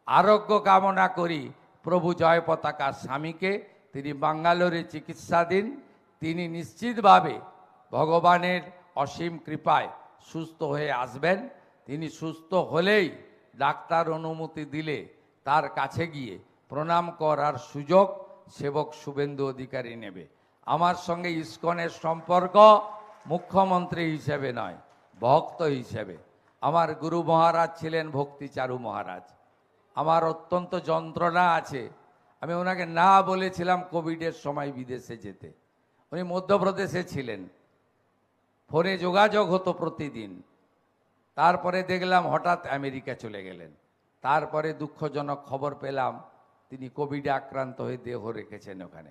আরোগ্য কামনা করি প্রভু জয় পতাকা স্বামীকে। তিনি বাঙ্গালোরে চিকিৎসাধীন। তিনি নিশ্চিতভাবে ভগবানের অসীম কৃপায় সুস্থ হয়ে আসবেন। তিনি সুস্থ হলেই ডাক্তার অনুমতি দিলে তার কাছে গিয়ে প্রণাম করার সুযোগ সেবক শুভেন্দু অধিকারী নেবে। আমার সঙ্গে ইসকনের সম্পর্ক মুখ্যমন্ত্রী হিসেবে নয়, ভক্ত হিসেবে। আমার গুরু মহারাজ ছিলেন ভক্তিচারু মহারাজ। আমার অত্যন্ত যন্ত্রণা আছে, আমি ওনাকে না বলেছিলাম কোভিডের সময় বিদেশে যেতে। উনি মধ্যপ্রদেশে ছিলেন, ফোনে যোগাযোগ হতো প্রতিদিন। তারপরে দেখলাম হঠাৎ আমেরিকা চলে গেলেন। তারপরে দুঃখজনক খবর পেলাম তিনি কোভিডে আক্রান্ত হয়ে দেহ রেখেছেন ওখানে।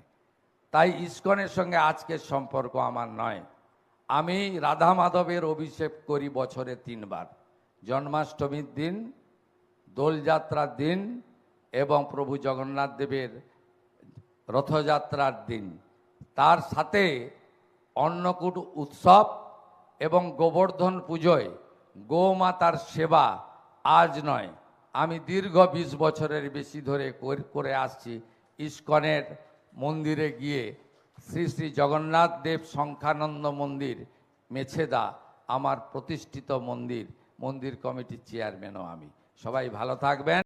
তাই ইসকনের সঙ্গে আজকের সম্পর্ক আমার নয়। আমি রাধা মাধবের অভিষেক করি বছরে 3 বার, জন্মাষ্টমীর দিন, দোলযাত্রার দিন এবং প্রভু জগন্নাথ দেবের রথযাত্রার দিন। তার সাথে অন্নকূট উৎসব এবং গোবর্ধন পুজোয় গোমাতার সেবা আজ নয়, আমি দীর্ঘ 20 বছরের বেশি ধরে করে আসছি। ইসকনের মন্দিরে গিয়ে শ্রী শ্রী জগন্নাথ দেব সংখ্যানন্দ মন্দির মেছেদা আমার প্রতিষ্ঠিত মন্দির, মন্দির কমিটির চেয়ারম্যানও আমি। সবাই ভালো থাকবেন।